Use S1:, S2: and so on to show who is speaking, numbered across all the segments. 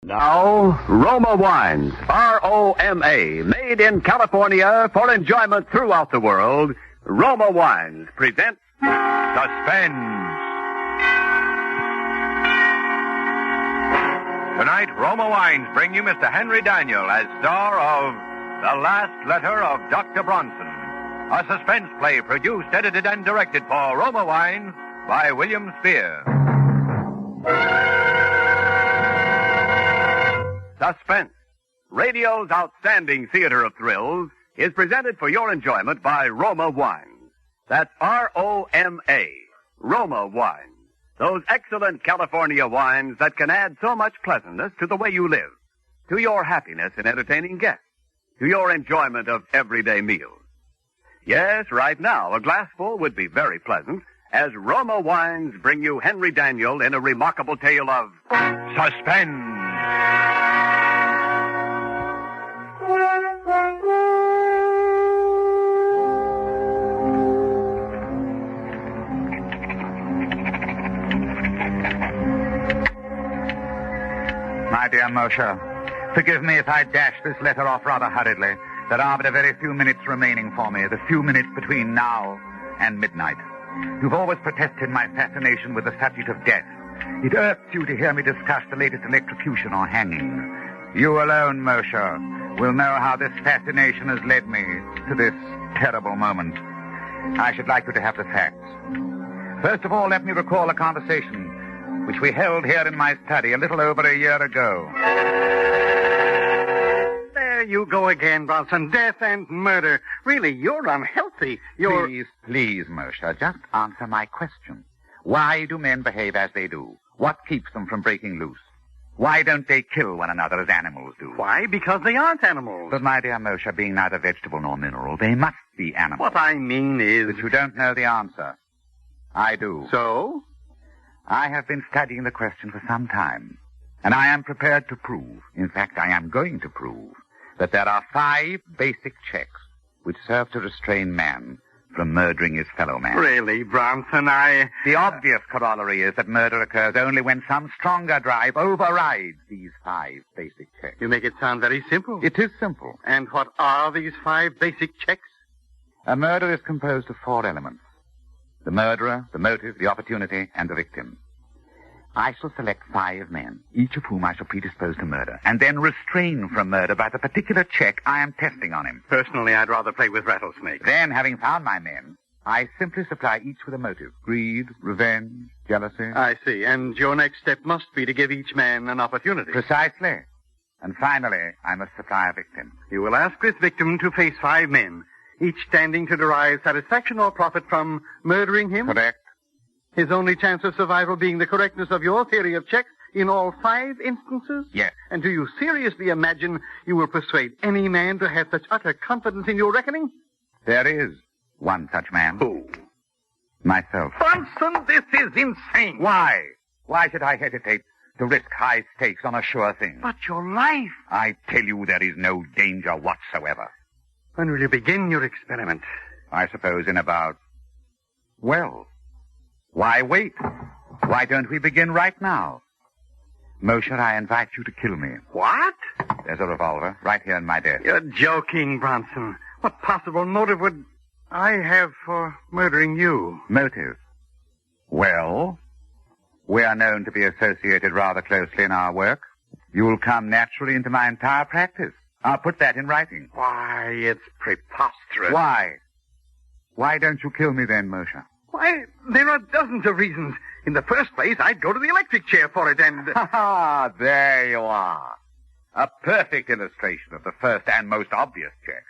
S1: Now, Roma Wines, R-O-M-A, made in California for enjoyment throughout the world. Roma Wines presents Suspense. Tonight, Roma Wines bring you Mr. Henry Daniel as star of The Last Letter of Dr. Bronson, a suspense play produced, edited, and directed for Roma Wines by William Spear. Suspense, radio's outstanding theater of thrills, is presented for your enjoyment by Roma Wines. That's R-O-M-A, Roma Wines. Those excellent California wines that can add so much pleasantness to the way you live, to your happiness in entertaining guests, to your enjoyment of everyday meals. Yes, right now, a glassful would be very pleasant, as Roma Wines bring you Henry Daniel in a remarkable tale of suspense.
S2: My dear Moshe, forgive me if I dash this letter off rather hurriedly. There are but a very few minutes remaining for me, the few minutes between now and midnight. You've always protested my fascination with the subject of death. It irks you to hear me discuss the latest electrocution or hanging. You alone, Moshe, will know how this fascination has led me to this terrible moment. I should like you to have the facts. First of all, let me recall a conversation which we held here in my study a little over a year ago.
S3: There you go again, Bronson. Death and murder. Really, you're unhealthy.
S2: Please, Moshe, just answer my question. Why do men behave as they do? What keeps them from breaking loose? Why don't they kill one another as animals do?
S3: Why? Because they aren't animals.
S2: But, my dear Moshe, being neither vegetable nor mineral, they must be animals.
S3: What I mean is...
S2: But you don't know the answer. I do.
S3: So?
S2: I have been studying the question for some time, and I am prepared to prove, in fact, I am going to prove, that there are 5 basic checks which serve to restrain man from murdering his fellow man.
S3: Really, Bronson,
S2: The obvious corollary is that murder occurs only when some stronger drive overrides these 5 basic checks.
S3: You make it sound very simple.
S2: It is simple.
S3: And what are these 5 basic checks?
S2: A murder is composed of 4 elements. The murderer, the motive, the opportunity, and the victim. I shall select 5 men, each of whom I shall predispose to murder, and then restrain from murder by the particular check I am testing on him.
S3: Personally, I'd rather play with rattlesnakes.
S2: Then, having found my men, I simply supply each with a motive. Greed, revenge, jealousy.
S3: I see. And your next step must be to give each man an opportunity.
S2: Precisely. And finally, I must supply a victim.
S3: You will ask this victim to face 5 men, each standing to derive satisfaction or profit from murdering him?
S2: Correct.
S3: His only chance of survival being the correctness of your theory of checks in all 5 instances?
S2: Yes.
S3: And do you seriously imagine you will persuade any man to have such utter confidence in your reckoning?
S2: There is one such man.
S3: Who?
S2: Myself.
S3: Bronson, this is insane.
S2: Why? Why should I hesitate to risk high stakes on a sure thing?
S3: But your life.
S2: I tell you there is no danger whatsoever.
S3: When will you begin your experiment?
S2: I suppose in about... Well, why wait? Why don't we begin right now? Moshe, I invite you to kill me.
S3: What?
S2: There's a revolver right here in my desk.
S3: You're joking, Bronson. What possible motive would I have for murdering you?
S2: Motive? Well, we are known to be associated rather closely in our work. You'll come naturally into my entire practice. I'll put that in writing.
S3: Why, it's preposterous.
S2: Why? Why don't you kill me then, Moshe?
S3: Why, there are dozens of reasons. In the first place, I'd go to the electric chair for it and...
S2: Ha! There you are. A perfect illustration of the first and most obvious check.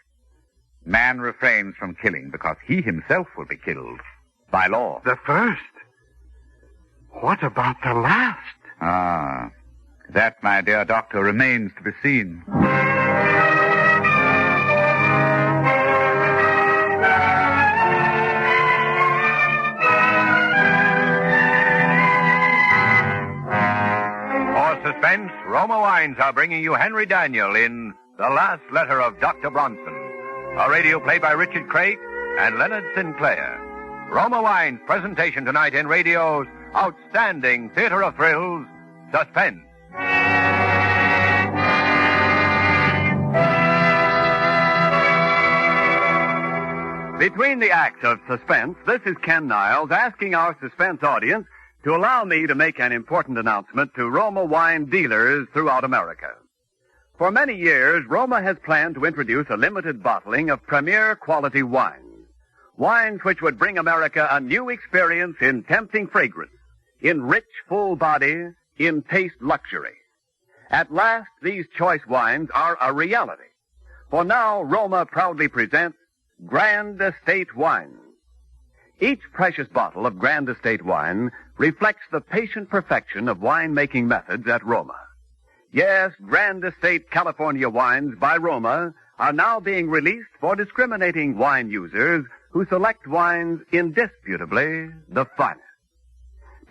S2: Man refrains from killing because he himself will be killed by law.
S3: The first? What about the last?
S2: Ah, that, my dear doctor, remains to be seen.
S1: Suspense, Roma Wines are bringing you Henry Daniel in The Last Letter of Dr. Bronson, a radio play by Richard Craig and Leonard Sinclair. Roma Wines' presentation tonight in radio's outstanding theater of thrills, Suspense. Between the acts of Suspense, this is Ken Niles asking our Suspense audience to allow me to make an important announcement to Roma wine dealers throughout America. For many years, Roma has planned to introduce a limited bottling of premier quality wines. Wines which would bring America a new experience in tempting fragrance, in rich, full body, in taste luxury. At last, these choice wines are a reality. For now, Roma proudly presents Grand Estate Wines. Each precious bottle of Grand Estate wine reflects the patient perfection of wine-making methods at Roma. Yes, Grand Estate California wines by Roma are now being released for discriminating wine users who select wines indisputably the finest.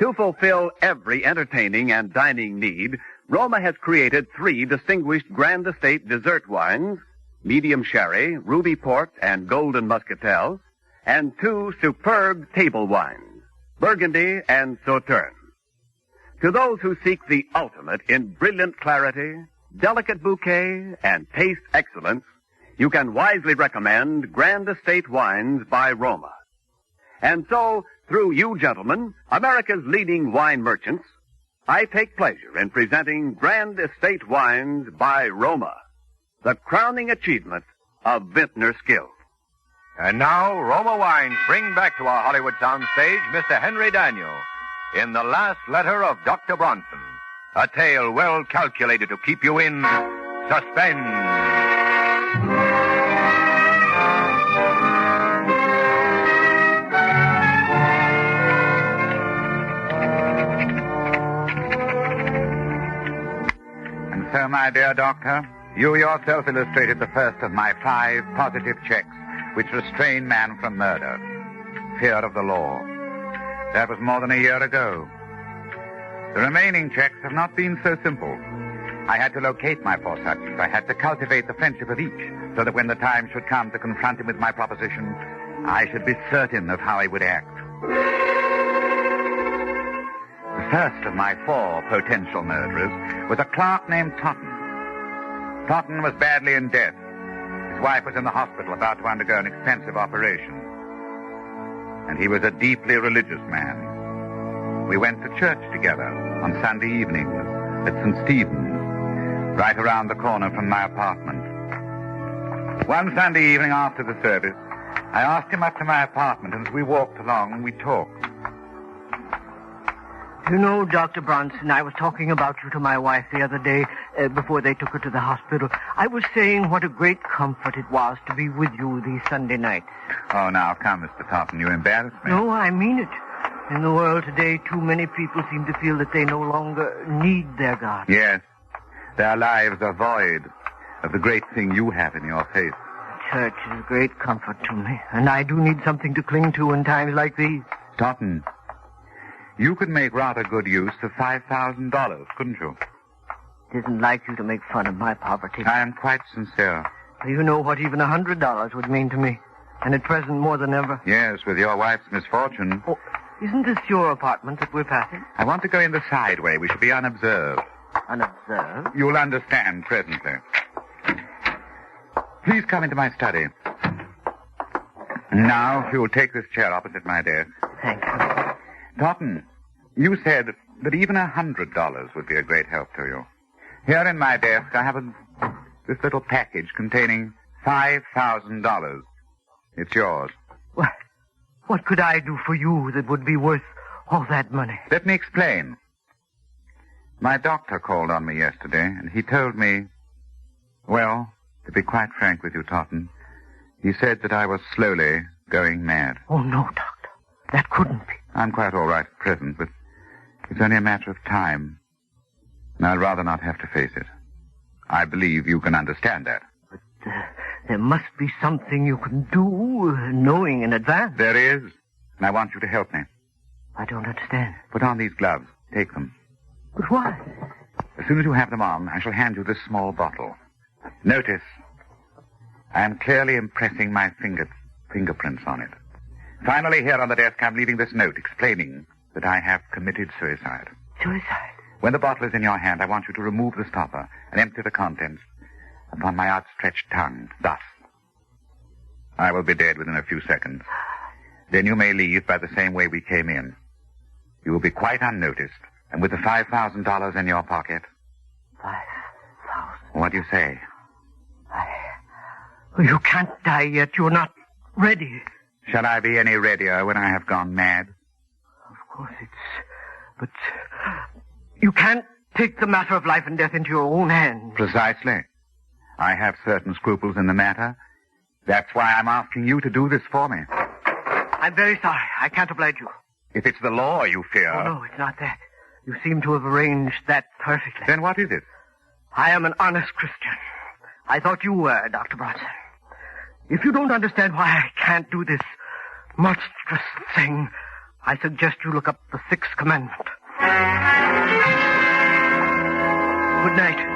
S1: To fulfill every entertaining and dining need, Roma has created 3 distinguished Grand Estate dessert wines, medium sherry, ruby port, and golden muscatel, and 2 superb table wines, Burgundy and Sauterne. To those who seek the ultimate in brilliant clarity, delicate bouquet, and taste excellence, you can wisely recommend Grand Estate wines by Roma. And so, through you gentlemen, America's leading wine merchants, I take pleasure in presenting Grand Estate wines by Roma, the crowning achievement of vintner skill.
S4: And now, Roma Wines bring back to our Hollywood soundstage Mr. Henry Daniel in The Last Letter of Dr. Bronson, a tale well calculated to keep you in suspense.
S2: So, my dear doctor, you yourself illustrated the first of my 5 positive checks which restrain man from murder. Fear of the law. That was more than a year ago. The remaining checks have not been so simple. I had to locate my 4 subjects. I had to cultivate the friendship of each, so that when the time should come to confront him with my proposition, I should be certain of how he would act. The first of my 4 potential murderers was a clerk named Totten. Totten was badly in debt. His wife was in the hospital about to undergo an expensive operation. And he was a deeply religious man. We went to church together on Sunday evenings at St. Stephen's, right around the corner from my apartment. One Sunday evening after the service, I asked him up to my apartment, and as we walked along, we talked.
S5: You know, Dr. Bronson, I was talking about you to my wife the other day before they took her to the hospital. I was saying what a great comfort it was to be with you these Sunday nights.
S2: Oh, now, come, Mr. Totten, you embarrass me.
S5: No, I mean it. In the world today, too many people seem to feel that they no longer need their God.
S2: Yes. Their lives are void of the great thing you have in your faith.
S5: Church is a great comfort to me, and I do need something to cling to in times like these.
S2: Totten, you could make rather good use of $5,000, couldn't you?
S5: It isn't like you to make fun of my poverty.
S2: I am quite sincere.
S5: You know what even $100 would mean to me, and at present more than ever.
S2: Yes, with your wife's misfortune.
S5: Oh, isn't this your apartment that we're passing?
S2: I want to go in the side way. We should be unobserved.
S5: Unobserved?
S2: You'll understand presently. Please come into my study. Now, if you'll take this chair opposite my desk.
S5: Thank you.
S2: Totten, you said that even $100 would be a great help to you. Here in my desk, I have this little package containing $5,000. It's yours.
S5: What could I do for you that would be worth all that money?
S2: Let me explain. My doctor called on me yesterday, and he told me, well, to be quite frank with you, Totten, he said that I was slowly going mad.
S5: Oh, no, Doctor. That couldn't be.
S2: I'm quite all right at present, but it's only a matter of time. And I'd rather not have to face it. I believe you can understand that.
S5: But there must be something you can do, knowing in advance.
S2: There is, and I want you to help me.
S5: I don't understand.
S2: Put on these gloves. Take them.
S5: But why?
S2: As soon as you have them on, I shall hand you this small bottle. Notice, I am clearly impressing my fingerprints on it. Finally, here on the desk, I'm leaving this note explaining that I have committed suicide.
S5: Suicide?
S2: When the bottle is in your hand, I want you to remove the stopper and empty the contents upon my outstretched tongue, thus. I will be dead within a few seconds. Then you may leave by the same way we came in. You will be quite unnoticed, and with the $5,000 in your pocket.
S5: 5,000?
S2: What do you say?
S5: You can't die yet. You're not ready.
S2: Shall I be any readier when I have gone mad?
S5: Of course but you can't take the matter of life and death into your own hands.
S2: Precisely. I have certain scruples in the matter. That's why I'm asking you to do this for me.
S5: I'm very sorry. I can't oblige you.
S2: If it's the law you fear...
S5: Oh, no, it's not that. You seem to have arranged that perfectly.
S2: Then what is it?
S5: I am an honest Christian. I thought you were, Dr. Bronson. If you don't understand why I can't do this monstrous thing, I suggest you look up the Sixth Commandment. Good night.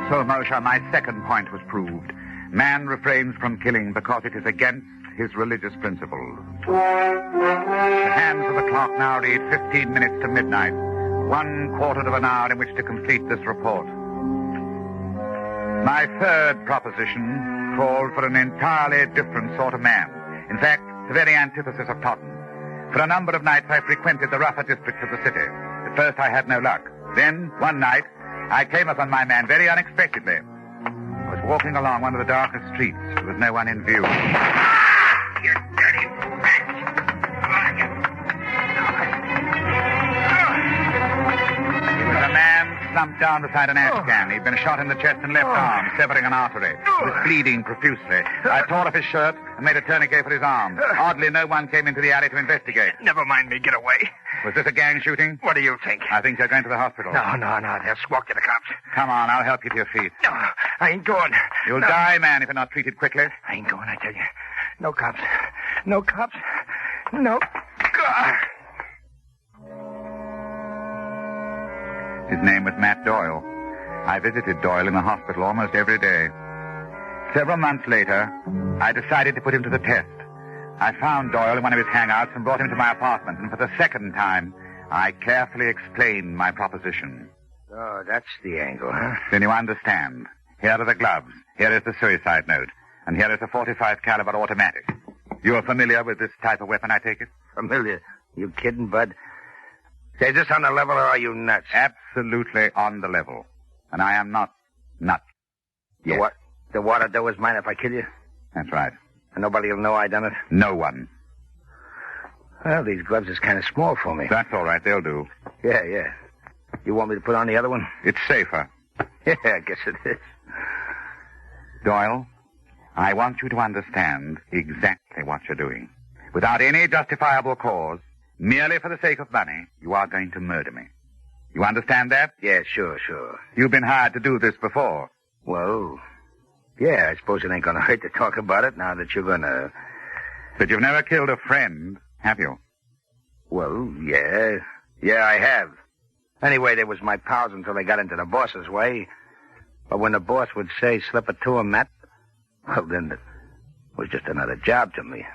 S2: So, Moshe, my second point was proved. Man refrains from killing because it is against his religious principles. The hands of the clock now read 15 minutes to midnight. 1/4 of an hour in which to complete this report. My third proposition called for an entirely different sort of man. In fact, the very antithesis of Totten. For a number of nights I frequented the rougher districts of the city. At first I had no luck. Then, one night, I came upon my man very unexpectedly. I was walking along one of the darkest streets. There was no one in view.
S6: You dirty rat!
S2: He was a man slumped down beside an ash can. He'd been shot in the chest and left arm, severing an artery. He was bleeding profusely. I tore off his shirt and made a tourniquet for his arm. Oddly, no one came into the alley to investigate.
S6: Never mind me. Get away.
S2: Was this a gang shooting?
S6: What do you think?
S2: I think they're going to the hospital.
S6: No. They'll squawk to the cops.
S2: Come on, I'll help you to your feet.
S6: No, I ain't going.
S2: You'll die, man, if you're not treated quickly.
S6: I ain't going, I tell you. No cops. No cops. No. God.
S2: His name was Matt Doyle. I visited Doyle in the hospital almost every day. Several months later, I decided to put him to the test. I found Doyle in one of his hangouts and brought him to my apartment, and for the second time, I carefully explained my proposition.
S6: Oh, that's the angle, huh?
S2: Then you understand. Here are the gloves. Here is the suicide note. And here is a .45 caliber automatic. You're familiar with this type of weapon, I take it?
S6: Familiar? You kidding, Bud? Say, is this on the level or are you nuts?
S2: Absolutely on the level. And I am not nuts. Yes.
S6: What? The water dough is mine if I kill you?
S2: That's right.
S6: And nobody will know I done it?
S2: No one.
S6: Well, these gloves is kind of small for me.
S2: That's all right. They'll do.
S6: Yeah. You want me to put on the other one?
S2: It's safer.
S6: Yeah, I guess it is.
S2: Doyle, I want you to understand exactly what you're doing. Without any justifiable cause, merely for the sake of money, you are going to murder me. You understand that?
S6: Yeah, sure.
S2: You've been hired to do this before.
S6: Well, yeah, I suppose it ain't gonna hurt to talk about it now that you're gonna...
S2: But you've never killed a friend, have you?
S6: Well, yeah. Yeah, I have. Anyway, they was my pals until they got into the boss's way. But when the boss would say, slip it to him, Matt, well, then it was just another job to me.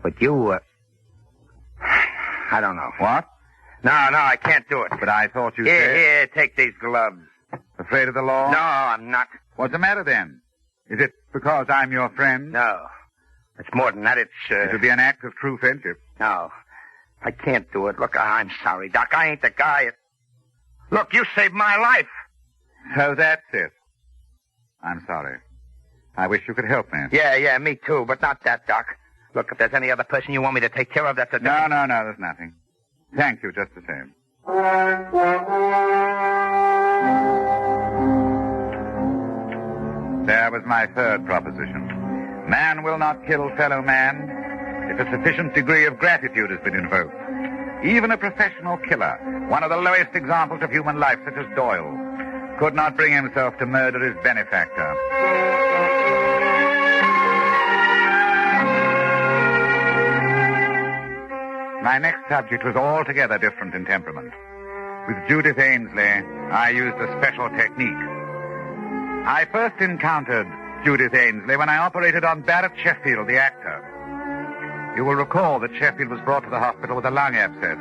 S6: But you, I don't know.
S2: What?
S6: No, I can't do it.
S2: But I thought you said...
S6: Here, take these gloves.
S2: Afraid of the law?
S6: No, I'm not.
S2: What's the matter, then? Is it because I'm your friend?
S6: No. It's more than that. It
S2: would be an act of true friendship.
S6: No. I can't do it. Look, I'm sorry, Doc. I ain't the guy. Look, you saved my life.
S2: So that's it. I'm sorry. I wish you could help me.
S6: Yeah, me too, but not that, Doc. Look, if there's any other person you want me to take care of, that's a...
S2: No, there's nothing. Thank you just the same. There was my third proposition. Man will not kill fellow man if a sufficient degree of gratitude has been invoked. Even a professional killer, one of the lowest examples of human life, such as Doyle, could not bring himself to murder his benefactor. My next subject was altogether different in temperament. With Judith Ainsley, I used a special technique. I first encountered Judith Ainsley when I operated on Barrett Sheffield, the actor. You will recall that Sheffield was brought to the hospital with a lung abscess.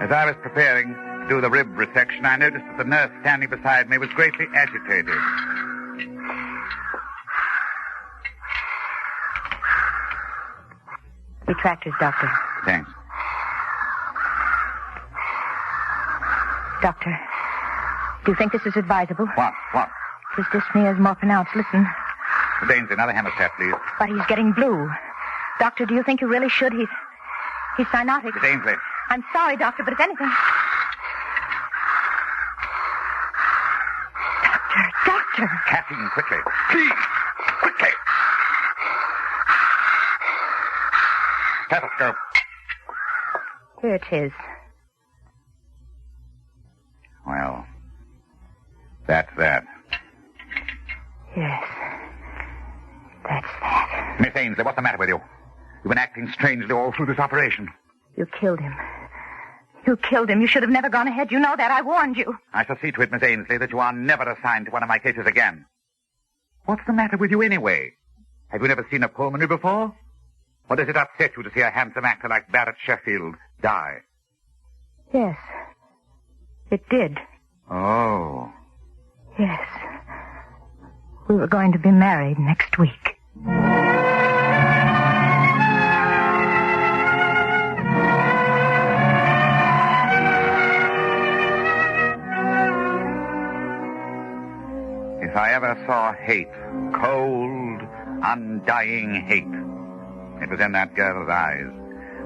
S2: As I was preparing to do the rib resection, I noticed that the nurse standing beside me was greatly agitated.
S7: Retractors, Doctor.
S2: Thanks.
S7: Doctor, do you think this is advisable?
S2: What?
S7: His dyspnea is more pronounced. Listen.
S2: Baines, another hemostat, please.
S7: But he's getting blue. Doctor, do you think you really should? He's cyanotic.
S2: Miss Ainsley.
S7: I'm sorry, Doctor, but if anything... Doctor!
S2: Caffeine, quickly. Please, quickly. Stethoscope.
S7: Here it is.
S2: Well, that's that.
S7: Yes. That's that.
S2: Miss Ainsley, what's the matter with you? You've been acting strangely all through this operation.
S7: You killed him. You killed him. You should have never gone ahead. You know that. I warned you.
S2: I shall see to it, Miss Ainsley, that you are never assigned to one of my cases again. What's the matter with you anyway? Have you never seen a pulmonary before? Or does it upset you to see a handsome actor like Barrett Sheffield die?
S7: Yes. It did.
S2: Oh.
S7: Yes. We were going to be married next week.
S2: If I ever saw hate, cold, undying hate, it was in that girl's eyes.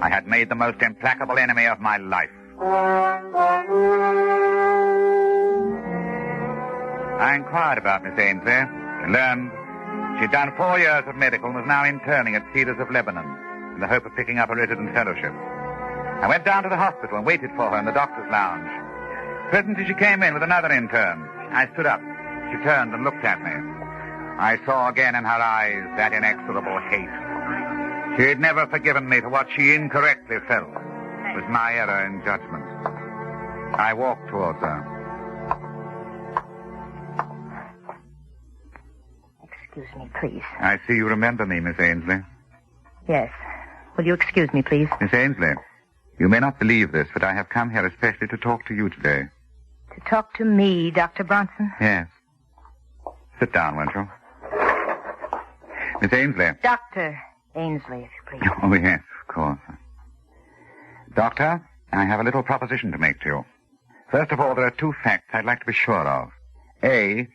S2: I had made the most implacable enemy of my life. I inquired about Miss Ainsley and learned she'd done 4 years of medical and was now interning at Cedars of Lebanon in the hope of picking up a resident fellowship. I went down to the hospital and waited for her in the doctor's lounge. Presently she came in with another intern. I stood up. She turned and looked at me. I saw again in her eyes that inexorable hate. She had never forgiven me for what she incorrectly felt was my error in judgment. I walked towards her.
S7: Excuse me, please.
S2: I see you remember me, Miss Ainsley.
S7: Yes. Will you excuse me, please?
S2: Miss Ainsley, you may not believe this, but I have come here especially to talk to you today.
S7: To talk to me, Dr. Bronson?
S2: Yes. Sit down, won't you? Miss Ainsley.
S7: Dr. Ainsley, if you please.
S2: Oh, yes, of course. Doctor, I have a little proposition to make to you. First of all, there are 2 facts I'd like to be sure of. A,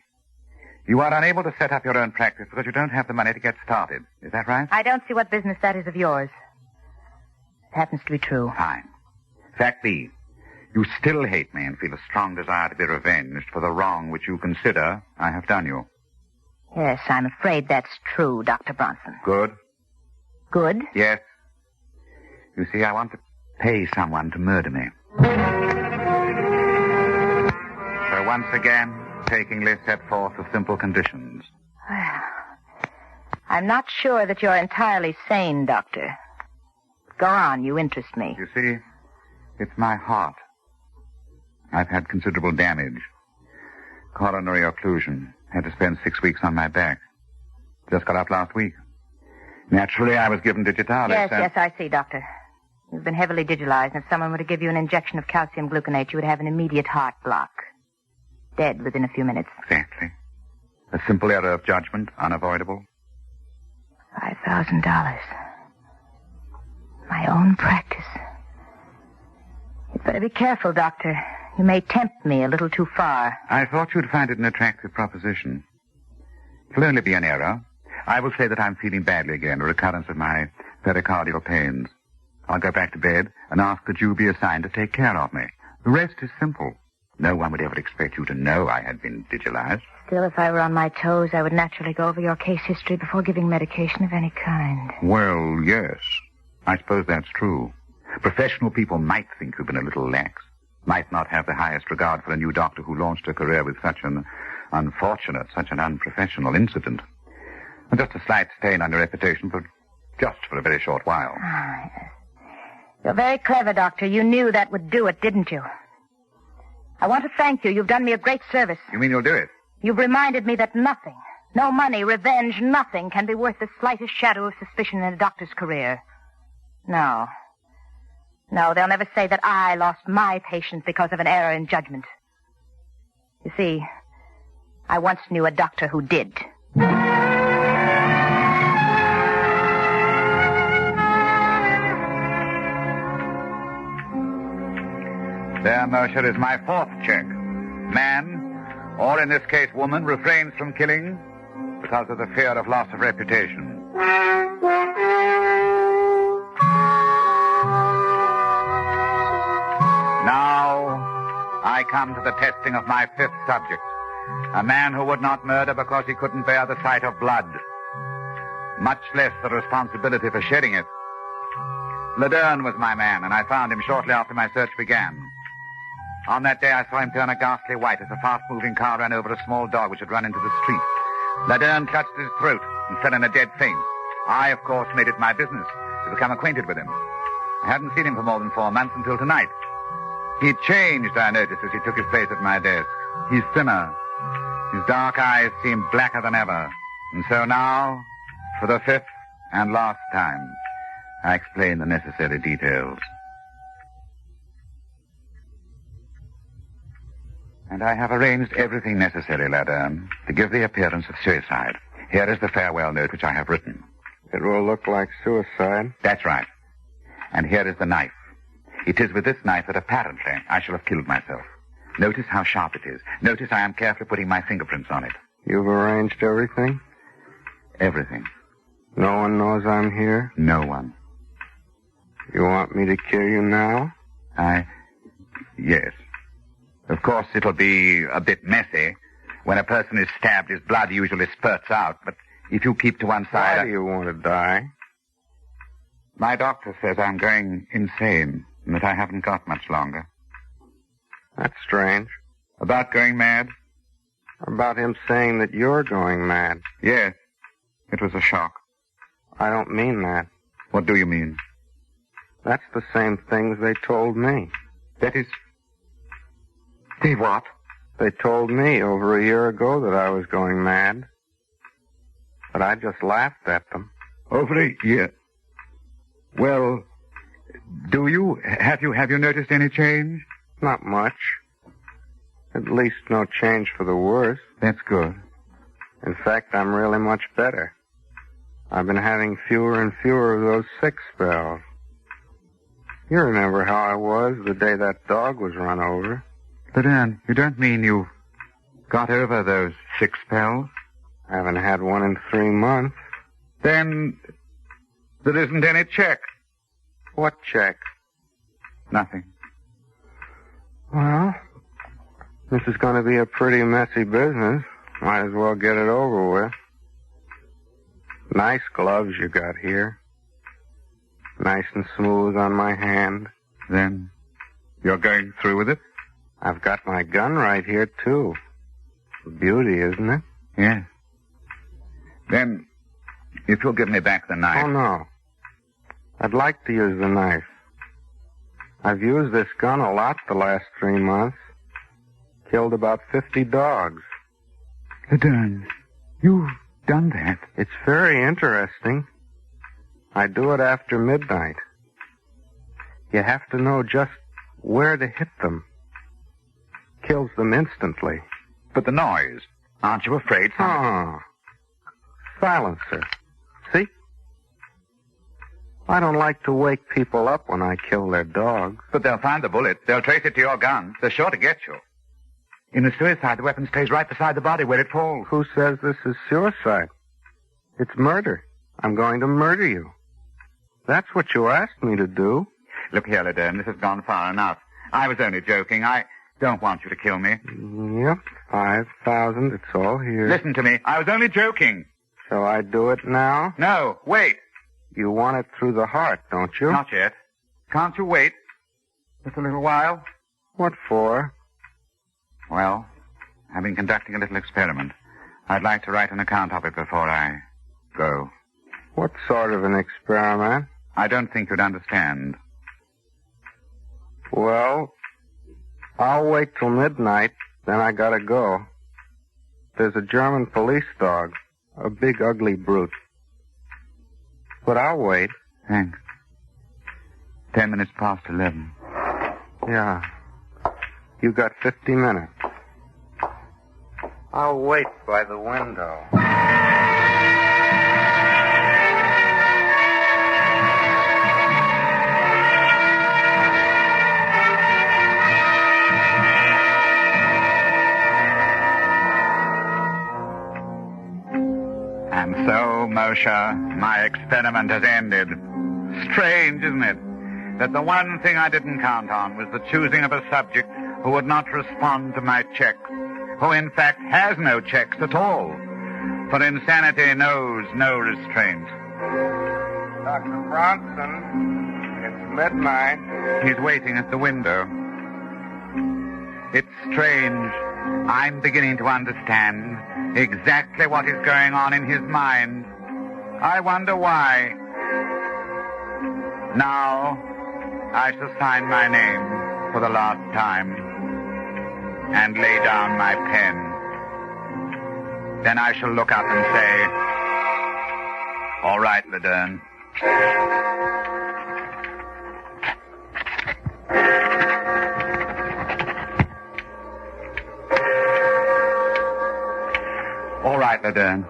S2: you are unable to set up your own practice because you don't have the money to get started. Is that right?
S7: I don't see what business that is of yours. It happens to be true.
S2: Fine. Fact B, you still hate me and feel a strong desire to be revenged for the wrong which you consider I have done you.
S7: Yes, I'm afraid that's true, Dr. Bronson.
S2: Good?
S7: Good?
S2: Yes. You see, I want to pay someone to murder me. So once again, takingly set forth the simple conditions.
S7: I'm not sure that you're entirely sane, Doctor. Go on, you interest me.
S2: You see, it's my heart. I've had considerable damage. Coronary occlusion. Had to spend 6 weeks on my back. Just got up last week. Naturally, I was given digitalis.
S7: Yes, I see, Doctor. You've been heavily digitalized, and if someone were to give you an injection of calcium gluconate, you would have an immediate heart block. Dead within a few minutes.
S2: Exactly. A simple error of judgment, unavoidable.
S7: $5,000. My own practice. You'd better be careful, Doctor. You may tempt me a little too far.
S2: I thought you'd find it an attractive proposition. It'll only be an error. I will say that I'm feeling badly again, a recurrence of my pericardial pains. I'll go back to bed and ask that you be assigned to take care of me. The rest is simple. No one would ever expect you to know I had been digitalized.
S7: Still, if I were on my toes, I would naturally go over your case history before giving medication of any kind.
S2: Well, yes. I suppose that's true. Professional people might think you've been a little lax. Might not have the highest regard for a new doctor who launched a career with such an unfortunate, such an unprofessional incident. And just a slight stain on your reputation, but just for a very short while.
S7: You're very clever, Doctor. You knew that would do it, didn't you? I want to thank you. You've done me a great service.
S2: You mean you'll do it?
S7: You've reminded me that nothing, no money, revenge, nothing can be worth the slightest shadow of suspicion in a doctor's career. No. No, they'll never say that I lost my patience because of an error in judgment. You see, I once knew a doctor who did.
S2: There, Mercer, is my fourth check. Man, or in this case woman, refrains from killing because of the fear of loss of reputation. Now, I come to the testing of my fifth subject. A man who would not murder because he couldn't bear the sight of blood, much less the responsibility for shedding it. Laderne was my man, and I found him shortly after my search began. On that day, I saw him turn a ghastly white as a fast-moving car ran over a small dog which had run into the street. Laderne clutched his throat and fell in a dead faint. I, of course, made it my business to become acquainted with him. I hadn't seen him for more than 4 months until tonight. He'd changed, I noticed, as he took his place at my desk. He's thinner. His dark eyes seemed blacker than ever. And so now, for the fifth and last time, I explain the necessary details. And I have arranged everything necessary, Laderne, to give the appearance of suicide. Here is the farewell note which I have written.
S8: It will look like suicide.
S2: That's right. And here is the knife. It is with this knife that apparently I shall have killed myself. Notice how sharp it is. Notice I am carefully putting my fingerprints on it.
S8: You've arranged everything?
S2: Everything.
S8: No one knows I'm here?
S2: No one.
S8: You want me to kill you now?
S2: Yes. Of course, it'll be a bit messy. When a person is stabbed, his blood usually spurts out. But if you keep to one side...
S8: Why do you want to die?
S2: My doctor says I'm going insane and that I haven't got much longer.
S8: That's strange.
S2: About going mad?
S8: About him saying that you're going mad.
S2: Yes. It was a shock.
S8: I don't mean that.
S2: What do you mean?
S8: That's the same things they told me.
S2: That is... They what?
S8: They told me over a year ago that I was going mad. But I just laughed at them.
S2: Over a year? Well, do you? Have you noticed any change?
S8: Not much. At least no change for the worse.
S2: That's good.
S8: In fact, I'm really much better. I've been having fewer and fewer of those sick spells. You remember how I was the day that dog was run over.
S2: But, Anne, you don't mean you got over those sick spells?
S8: I haven't had one in 3 months.
S2: Then there isn't any check.
S8: What check?
S2: Nothing.
S8: Well, this is going to be a pretty messy business. Might as well get it over with. Nice gloves you got here. Nice and smooth on my hand.
S2: Then you're going through with it?
S8: I've got my gun right here, too. Beauty, isn't it?
S2: Yes. Then, if you'll give me back the knife...
S8: Oh, no. I'd like to use the knife. I've used this gun a lot the last 3 months. Killed about 50 dogs.
S2: Laderne, you've done that?
S8: It's very interesting. I do it after midnight. You have to know just where to hit them. Kills them instantly.
S2: But the noise. Aren't you afraid?
S8: Oh. Silencer. See? I don't like to wake people up when I kill their dogs.
S2: But they'll find the bullet. They'll trace it to your gun. They're sure to get you. In a suicide, the weapon stays right beside the body where it falls.
S8: Who says this is suicide? It's murder. I'm going to murder you. That's what you asked me to do.
S2: Look here, Laderne, this has gone far enough. I was only joking. I don't want you to kill me.
S8: Yep, 5,000. It's all here.
S2: Listen to me. I was only joking.
S8: Shall I do it now?
S2: No, wait.
S8: You want it through the heart, don't you?
S2: Not yet. Can't you wait? Just a little while?
S8: What for?
S2: Well, I've been conducting a little experiment. I'd like to write an account of it before I go.
S8: What sort of an experiment?
S2: I don't think you'd understand.
S8: Well, I'll wait till midnight, then I gotta go. There's a German police dog, a big ugly brute. But I'll wait.
S2: Thanks. 10 minutes past 11.
S8: Yeah. You got 50 minutes. I'll wait by the window.
S2: And so, Moshe, my experiment has ended. Strange, isn't it? That the one thing I didn't count on was the choosing of a subject who would not respond to my checks, who in fact has no checks at all. For insanity knows no restraint.
S8: Dr. Bronson, it's midnight.
S2: He's waiting at the window. It's strange. I'm beginning to understand exactly what is going on in his mind. I wonder why. Now, I shall sign my name for the last time and lay down my pen. Then I shall look up and say, all right, Ledern. All right, Ledern.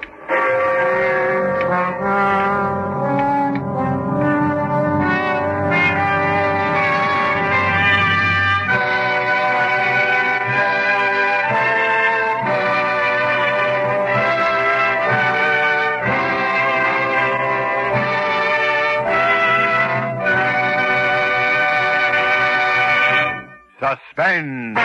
S1: Suspense.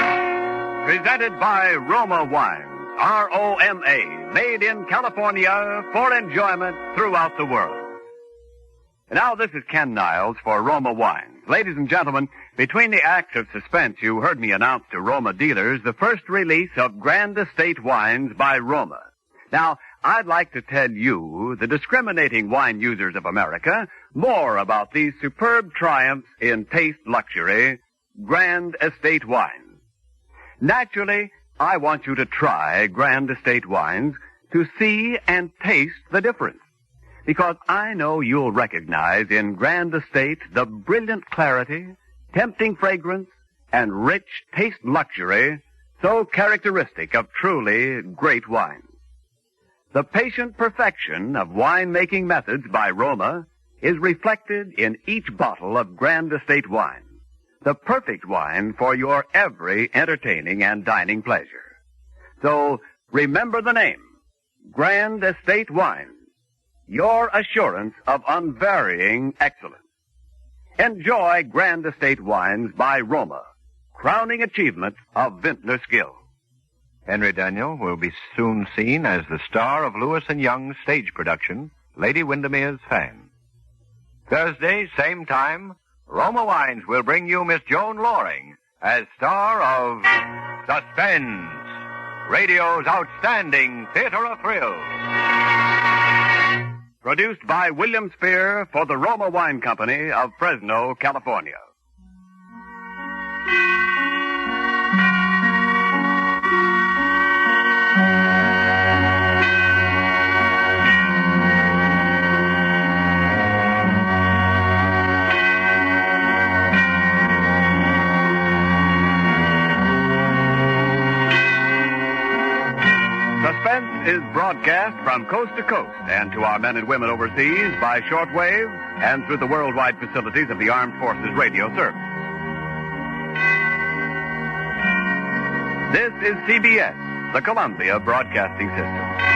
S1: Presented by Roma Wines. R-O-M-A. Made in California for enjoyment throughout the world. And now this is Ken Niles for Roma Wines. Ladies and gentlemen, between the acts of suspense, you heard me announce to Roma dealers the first release of Grand Estate Wines by Roma. Now, I'd like to tell you, the discriminating wine users of America, more about these superb triumphs in taste luxury, Grand Estate Wines. Naturally, I want you to try Grand Estate Wines to see and taste the difference. Because I know you'll recognize in Grand Estate the brilliant clarity, tempting fragrance, and rich taste luxury so characteristic of truly great wines. The patient perfection of wine-making methods by Roma is reflected in each bottle of Grand Estate wine. The perfect wine for your every entertaining and dining pleasure. So, remember the name, Grand Estate Wines, your assurance of unvarying excellence. Enjoy Grand Estate Wines by Roma, crowning achievement of vintner skill.
S4: Henry Daniell will be soon seen as the star of Lewis and Young's stage production, Lady Windermere's Fan. Thursday, same time, Roma Wines will bring you Miss Joan Loring as star of Suspense, radio's outstanding theater of thrills.
S1: Produced by William Spear for the Roma Wine Company of Fresno, California. Suspense is broadcast from coast to coast and to our men and women overseas by shortwave and through the worldwide facilities of the Armed Forces Radio Service. This is CBS, the Columbia Broadcasting System.